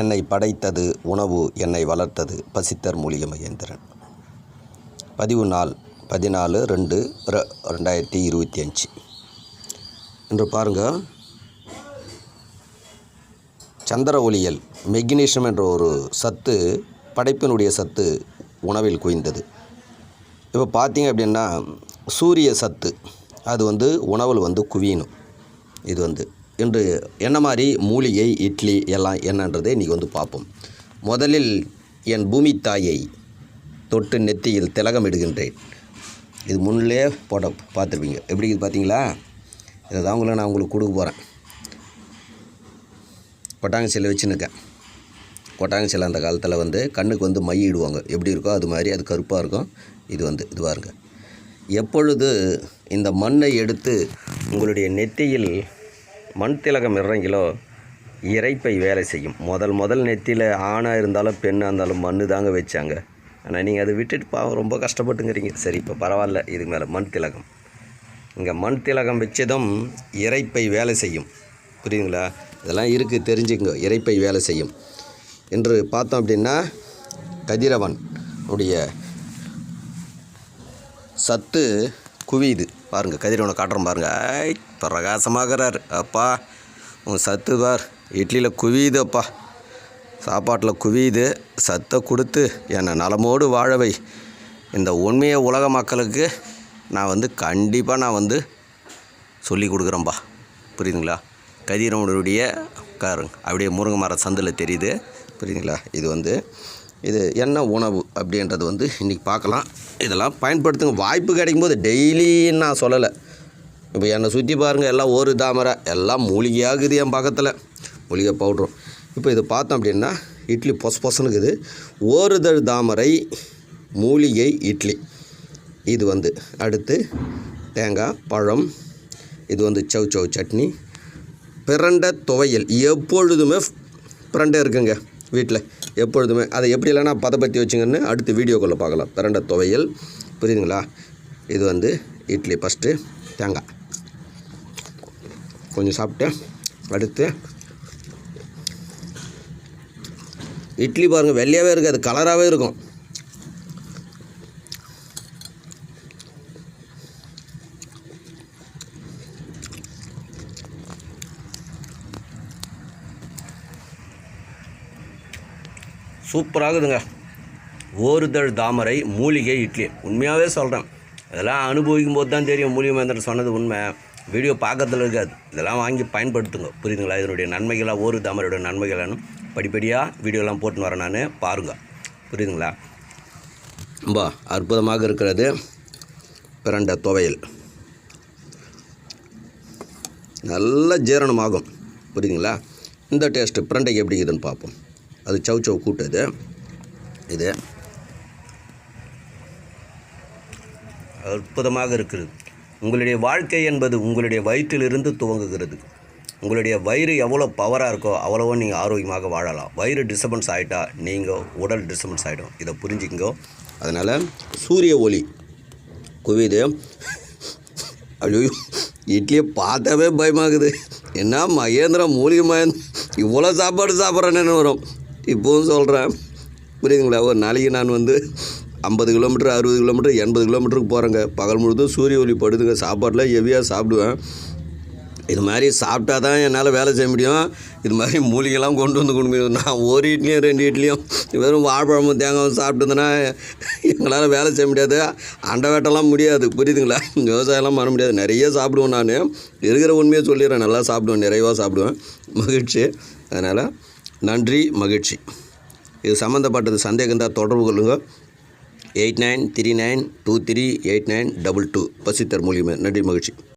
என்னை படைத்தது உணவு என்னை வளர்த்தது பசித்தர் மூலிகை மகேந்திரன். பதிவு நாள் 14/2/2025. இன்று பாருங்கள், சந்திர ஒளியல் மெக்னீசியம் என்ற ஒரு சத்து, படைப்பினுடைய சத்து உணவில் குவிந்தது. இப்போ பார்த்தீங்க அப்படின்னா சூரிய சத்து அது உணவில் குவியணும். இது இன்று என்ன மாதிரி மூலிகை இட்லி எல்லாம் என்னன்றதை இன்றைக்கி பார்ப்போம். முதலில் என் பூமி தாயை தொட்டு நெத்தியில் திலகமிடுகின்றேன். இது முன்னே போட்ட பார்த்துருப்பீங்க. எப்படி இது பார்த்தீங்களா? இதை தான் நான் உங்களுக்கு கொடுக்க போகிறேன். கொட்டாங்கச்சியில் வச்சுன்னுக்கேன். கொட்டாங்கச்சியில் அந்த காலத்தில் கண்ணுக்கு மை இடுவாங்க. எப்படி இருக்கோ அது மாதிரி அது கருப்பாக இருக்கும். இது பாருங்க. எப்பொழுது இந்த மண்ணை எடுத்து உங்களுடைய நெத்தியில் மண் திலகம் இறங்கிலோ இறைப்பை வேலை செய்யும். முதல் நெத்தியில் ஆணாக இருந்தாலும் பெண்ணாக இருந்தாலும் மண் தாங்க வச்சாங்க. ஆனால் நீங்கள் அதை விட்டுட்டு ரொம்ப கஷ்டப்பட்டுங்கிறீங்க. சரி, இப்போ பரவாயில்ல. இதுக்கு மேலே மண் திலகம், இங்கே மண் திலகம் வச்சதும் இறைப்பை வேலை செய்யும். புரியுதுங்களா? இதெல்லாம் இருக்குது, தெரிஞ்சுக்கங்க. இறைப்பை வேலை செய்யும் என்று பார்த்தோம் அப்படின்னா கதிரவன் உடைய சத்து குவியுது. பாருங்கள், கதிரவனை காட்டுறோம் பாருங்கள். பிரகாசமாகறார். அப்பா உன் சத்து பார், இட்லியில் குவியுது. அப்பா சாப்பாட்டில் குவியுது. சத்தை கொடுத்து என்னை நலமோடு வாழவை. இந்த உண்மையை உலக மக்களுக்கு நான் கண்டிப்பாக சொல்லி கொடுக்குறேன்ப்பா. புரியுதுங்களா? கதிரவனுடைய காருங்க அப்படியே முருங்கை மர சந்தில் தெரியுது. புரியுதுங்களா? இது என்ன உணவு அப்படின்றது இன்றைக்கி பார்க்கலாம். இதெல்லாம் பயன்படுத்துங்க. வாய்ப்பு கிடைக்கும்போது டெய்லின்னு நான் சொல்லலை. இப்போ என்னை சுற்றி பாருங்கள், எல்லாம் ஒரு தாமரை, எல்லாம் மூலிகையாகுது. என் பக்கத்தில் மூலிகை பவுட்ரும். இப்போ இது பார்த்தோம் அப்படின்னா இட்லி பொசனுக்குது. ஓருதழ் தாமரை மூலிகை இட்லி. இது அடுத்து தேங்காய் பழம். இது சௌ சட்னி. பிரண்டை துவையல். எப்பொழுதுமே பிரண்டை இருக்குங்க வீட்டில், எப்பொழுதுமே. அதை எப்படி இல்லைன்னா பதப்படுத்தி வச்சுங்கன்னு அடுத்து வீடியோக்குள்ளே பார்க்கலாம். பிரண்டை துவையல். புரியுதுங்களா? இது இட்லி. ஃபஸ்ட்டு தேங்காய் கொஞ்சம் சாப்பிட்டு அடுத்து இட்லி பாருங்கள், வெள்ளையாகவே இருக்குது. அது கலராகவே இருக்கும். சூப்பராகுதுங்க. ஓருதழ் தாமரை மூலிகை இட்லி. உண்மையாகவே சொல்கிறேன், இதெல்லாம் அனுபவிக்கும் போது தான் தெரியும். மூலிகை மந்திரம் சொன்னது உண்மை. வீடியோ பார்க்கறதுல இருக்காது. இதெல்லாம் வாங்கி பயன்படுத்துங்க. புரியுதுங்களா? இதனுடைய நன்மைகளாக ஒரு தாமரையோட நன்மைகளானு படிப்படியாக வீடியோலாம் போட்டுன்னு வரேன் நான். பாருங்கள். புரியுதுங்களா? ரொம்ப அற்புதமாக இருக்கிறது பிரண்டை துவையல். நல்ல ஜீரணமாகும். புரியுதுங்களா? இந்த டேஸ்ட்டு பிரண்டைக்கு எப்படி இருக்குதுன்னு பார்ப்போம். அது சௌ கூட்டது. இது அற்புதமாக இருக்கிறது. உங்களுடைய வாழ்க்கை என்பது உங்களுடைய வயிற்றிலிருந்து துவங்குகிறது. உங்களுடைய வயிறு எவ்வளோ பவராக இருக்கோ அவ்வளவோ நீங்கள் ஆரோக்கியமாக வாழலாம். வயிறு டிஸ்டர்பன்ஸ் ஆகிட்டா நீங்கள் உடல் டிஸ்டர்பன்ஸ் ஆகிடும். இதை புரிஞ்சுக்கோ. அதனால் சூரிய ஒளி குவியுது. ஐயோ, இட்லியை பார்த்தாவே பயமாகுது. என்ன மகேந்திர மூலிகை மகேந்திர இவ்வளோ சாப்பாடு சாப்பிட்றேன்னு வரும். இப்போவும் சொல்கிறேன். புரியுதுங்களா? ஒரு நாளைக்கு நான் 50 கிலோமீட்டர் 60 கிலோமீட்டர் 80 கிலோமீட்டருக்கு போகிறேங்க. பகல் முழுதும் சூரிய ஒளி படுதுங்க. சாப்பாட்டில் ஹெவியாக சாப்பிடுவேன். இது மாதிரி சாப்பிட்டா தான் என்னால் வேலை செய்ய முடியும். இது மாதிரி மூலிகைலாம் கொண்டு கொடுக்கணும். நான் ஒரு இட்லியும் 2 இட்லியும் வெறும் வாழைப்பழமும் தேங்காயும் சாப்பிட்டுருந்தேன்னா எங்களால் வேலை செய்ய முடியாது. அண்டை வேட்டெல்லாம் முடியாது. புரியுதுங்களா? விவசாயம்லாம் பண்ண முடியாது. நிறைய சாப்பிடுவேன். நான் இருக்கிற உண்மையை சொல்லிடுறேன். நல்லா சாப்பிடுவேன், நிறைவாக சாப்பிடுவேன். மகிழ்ச்சி. அதனால் நன்றி, மகிழ்ச்சி. இது சம்மந்தப்பட்டது சந்தேகம் தான் தொடர்பு கொள்ளுங்க. 8939238922 பசித்தர் மூலியமாக. நன்றி, மகிழ்ச்சி.